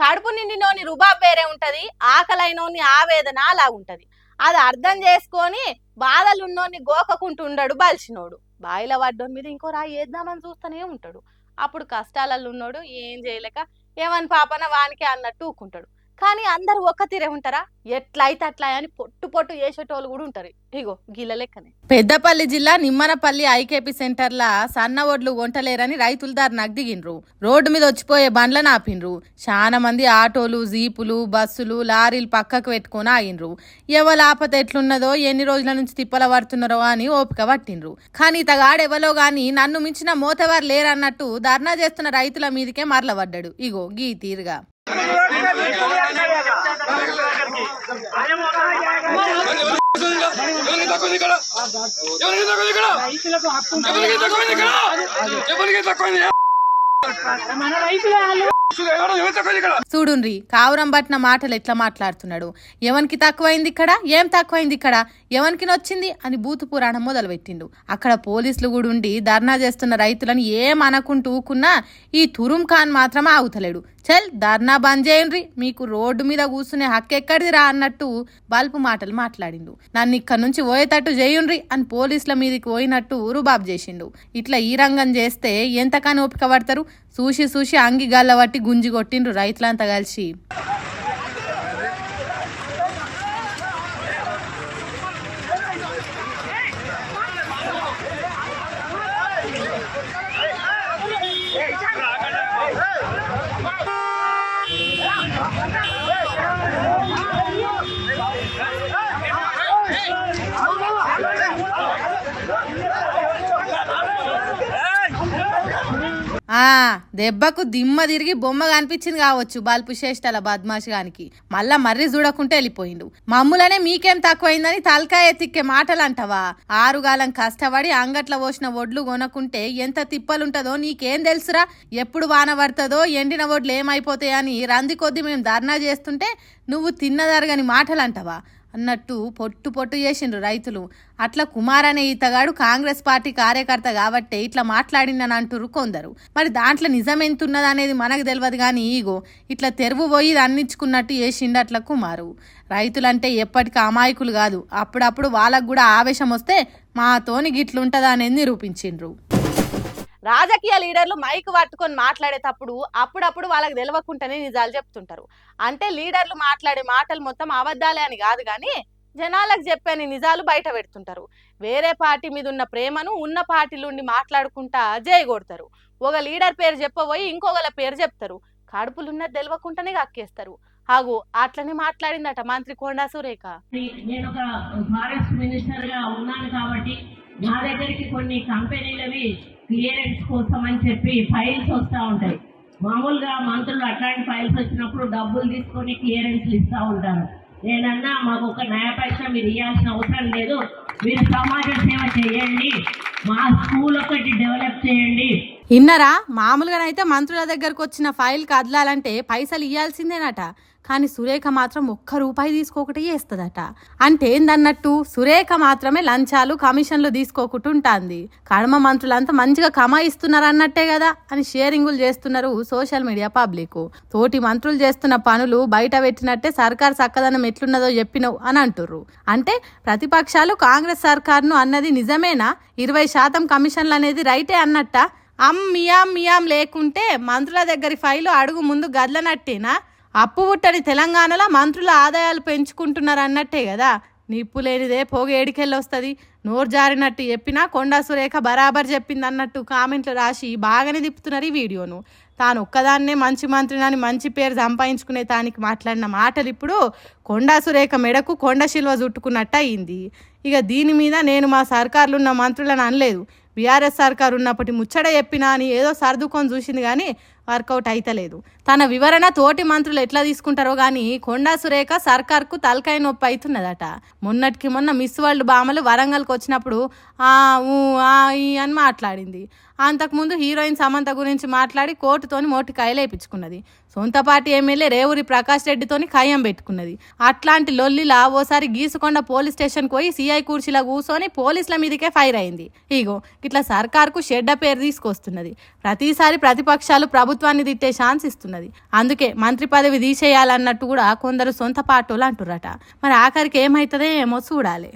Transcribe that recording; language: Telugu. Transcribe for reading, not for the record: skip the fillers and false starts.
కడుపు నిండినోని రుబాబ్ వేరే ఉంటది, ఆకలైనోని ఆవేదన అలా ఉంటది. అది అర్థం చేసుకొని బాధలున్నోని గోకకుంటుండడు బలిసినోడు. బాయిల పడ్డోని మీద ఇంకో రాయి వేద్దామని చూస్తూనే ఉంటాడు. అప్పుడు కష్టాలలో ఉన్నోడు ఏం చేయలేక ఏమని పాపన వానికి అన్నట్టు ఊకుంటాడు. కానీ అందరు ఒక్క తీరే ఉంటారా? ఎట్లయితే అట్లా అని పొట్టు పొట్టు చేసేటోళ్ళు కూడా ఉంటారు. ఇగో గిల్ల లెక్కనే పెద్దపల్లి జిల్లా నిమ్మనపల్లి ఐకేపీ సెంటర్ల సన్న ఒడ్లు వంటలేరని రైతులు దారినాకు దిగిండ్రు. రోడ్డు మీద వచ్చిపోయే బండ్లను ఆపిండ్రు. చాలా మంది ఆటోలు, జీపులు, బస్సులు, లారీలు పక్కకు పెట్టుకొని ఆగిండ్రు. ఎవరు ఆపత ఎట్లున్నదో, ఎన్ని రోజుల నుంచి తిప్పల పడుతున్నారో అని ఓపిక పట్టిండ్రు. కానీ ఇతగాడెవలో గాని నన్ను మించిన మోతవారు లేరన్నట్టు ధర్నా చేస్తున్న రైతుల మీదకే మరలబడ్డాడు. ఇగో గీ తీరుగా చూడుండ్రి కావురం పట్టిన మాటలు ఎట్లా మాట్లాడుతున్నాడు. ఎవరికి తక్కువైంది ఇక్కడ, ఏం తక్కువైంది ఇక్కడ, ఎవరికి నొచ్చింది అని బూతు పురాణం మొదలు పెట్టిండు. అక్కడ పోలీసులు కూడా ఉండి ధర్నా చేస్తున్న రైతులను ఏం అనకుంటూ ఊకున్నా ఈ తురుం ఖాన్ మాత్రం ఆగుతలేడు. చల్ ధర్నా బంద్ చేయండ్రి, మీకు రోడ్డు మీద కూర్చునే హక్కు ఎక్కడిదిరా అన్నట్టు బల్పు మాటలు మాట్లాడిండు. నన్ను ఇక్కడ నుంచి పోయేటట్టు చేయుండ్రి అని పోలీసుల మీదకి పోయినట్టు రుబాబ్ చేసిండు. ఇట్లా ఈ రంగం చేస్తే ఎంతకని ఓపిక పడతారు? చూసి చూసి అంగి గల్లబట్టి గుంజి కొట్టిండ్రు రైతులంతా కలిసి. దెబ్బకు దిమ్మ తిరిగి బొమ్మ కనిపించింది కావచ్చు బల్పు చేష్టల బద్మాషిగానికి. మళ్ళా మర్రి చూడకుంటే వెళ్ళిపోయిండు. మమ్ములనే మీకేం తక్కువైందని తలకాయ ఎత్తిక్కే మాటలు అంటవా? ఆరుగాలం కష్టపడి అంగట్ల పోసిన ఒడ్లు కొనకుంటే ఎంత తిప్పలుంటదో నీకేం తెలుసురా? ఎప్పుడు వాన పడుతుందో, ఎండిన ఒడ్లు ఏమైపోతాయని రంది కొద్ది మేము ధర్నా చేస్తుంటే నువ్వు తిన్నదరగని మాటలు అంటవా అన్నట్టు పొట్టు పొట్టు చేసిండ్రు రైతులు. అట్లా కుమార్ అనే ఈతగాడు కాంగ్రెస్ పార్టీ కార్యకర్త కాబట్టే ఇట్లా మాట్లాడిందని అంటురు కొందరు. మరి దాంట్లో నిజం ఎంతున్నది అనేది మనకు తెలియదు. కానీ ఈగో ఇట్లా తెరువు పోయి అందించుకున్నట్టు చేసిండు అట్లా కుమారు. రైతులంటే ఎప్పటికీ అమాయకులు కాదు. అప్పుడప్పుడు వాళ్ళకు కూడా ఆవేశం వస్తే మాతోని గిట్లుంటదా అనేది నిరూపించిండ్రు. రాజకీయ లీడర్లు మైక్ పట్టుకొని మాట్లాడేటప్పుడు అప్పుడప్పుడు వాళ్ళకి తెలియకుండానే నిజాలు చెప్తుంటారు. అంటే లీడర్లు మాట్లాడే మాటలు మొత్తం అబద్ధాలే అని కాదు, కానీ జనాలకు చెప్పని నిజాలు బయట పెడుతుంటారు. వేరే పార్టీ మీద ఉన్న ప్రేమను ఉన్న పార్టీలుండి మాట్లాడుకుంటా జయగొడతారు. ఒక లీడర్ పేరు చెప్పబోయి ఇంకొకళ్ళ పేరు చెప్తారు. కడుపులున్నది తెలియకుండానే కక్కేస్తారు. హాగు అట్లనే మాట్లాడిందట మంత్రి కొండా సురేఖ. నేను ఒక ఫారెస్ట్ మినిస్టర్ గా ఉన్నాను కాబట్టి నా దగ్గరికి కొన్ని కంపెనీలవి క్లియరెన్స్ కోసం అని చెప్పి ఫైల్స్ వస్తూ ఉంటాయి. మామూలుగా మంత్రులు అట్లాంటి ఫైల్స్ వచ్చినప్పుడు డబ్బులు తీసుకొని క్లియరెన్స్లు ఇస్తూ ఉంటారు. నేనన్నా మాకు ఒక నయా పైసా మీరు ఇవ్వాల్సిన అవసరం లేదు, మీరు సమాజ సేవ చేయండి, మా స్కూల్ ఒకటి డెవలప్ చేయండి. ఇన్నరా మామూలుగానైతే మంత్రుల దగ్గరకు వచ్చిన ఫైల్ కదలాలంటే పైసలు ఇవ్వాల్సిందేనట. కానీ సురేఖ మాత్రం ₹1 తీసుకోకటే చేస్తుందట. అంటే ఏందన్నట్టు సురేఖ మాత్రమే లంచాలు కమిషన్లు తీసుకోకుండా ఉంటుంది. కడమ మంత్రులంతా మంచిగా కమాయిస్తున్నారు అన్నట్టే కదా అని షేరింగులు చేస్తున్నారు సోషల్ మీడియా పబ్లిక్. తోటి మంత్రులు చేస్తున్న పనులు బయట పెట్టినట్టే సర్కార్ చక్కదనం ఎట్లున్నదో చెప్పినవు అని అంటుర్రు. అంటే ప్రతిపక్షాలు కాంగ్రెస్ సర్కార్ను అన్నది నిజమేనా? 20% కమిషన్లు అనేది రైటే అన్నట్ట? మియాం లేకుంటే మంత్రుల దగ్గరి ఫైలు అడుగు ముందు గదలనట్టేనా? అప్పు పుట్టని తెలంగాణలో మంత్రుల ఆదాయాలు పెంచుకుంటున్నారు అన్నట్టే కదా. నిప్పు లేనిదే పోగ ఏడికెళ్ళి వస్తుంది. నోరు జారినట్టు చెప్పినా కొండా సురేఖ బరాబర్ చెప్పింది అన్నట్టు కామెంట్లు రాసి బాగానే తిప్పుతున్నారు ఈ వీడియోను. తాను ఒక్కదాన్నే మంచి మంత్రిని మంచి పేరు సంపాదించుకునే తానికి మాట్లాడిన మాటలు ఇప్పుడు కొండా సురేఖ మెడకు కొండ శిల్వ చుట్టుకున్నట్టు అయింది. ఇక దీని మీద నేను మా సర్కార్లు ఉన్న మంత్రులను అనలేదు, బీఆర్ఎస్ సర్కారు ఉన్నప్పటి ముచ్చట చెప్పినా అని ఏదో సర్దుకొని చూసింది, కానీ వర్కౌట్ అయితలేదు. తన వివరణ తోటి మంత్రులు ఎట్లా తీసుకుంటారో కానీ కొండా సురేఖ సర్కార్కు తలకాయ నొప్పి అవుతున్నదట. మొన్నటికి మొన్న మిస్ వరల్డ్ బామలు వరంగల్కి వచ్చినప్పుడు అని మాట్లాడింది. అంతకుముందు హీరోయిన్ సమంత గురించి మాట్లాడి కోర్టుతోని మోటికాయలు వేయించుకున్నది. సొంత పార్టీ ఎమ్మెల్యే రేవూరి ప్రకాష్ రెడ్డితోని ఖాయం పెట్టుకున్నది. అట్లాంటి లొల్లిలా ఓసారి గీసుకొండ పోలీస్ స్టేషన్కి పోయి సిఐ కుర్చీలా కూర్చొని పోలీసుల మీదకే ఫైర్ అయింది. ఇగో ఇట్లా సర్కార్కు షెడ్డ పేరు తీసుకొస్తున్నది. ప్రతిసారి ప్రతిపక్షాలు ప్రభుత్వం ప్రభుత్వాన్ని తిట్టే ఛాన్స్ ఇస్తున్నది. అందుకే మంత్రి పదవి తీసేయాలన్నట్టు కూడా కొందరు సొంత పార్టీలు అంటుర్రట. మరి ఆఖరికి ఏమవుతుందో ఏమో చూడాలి.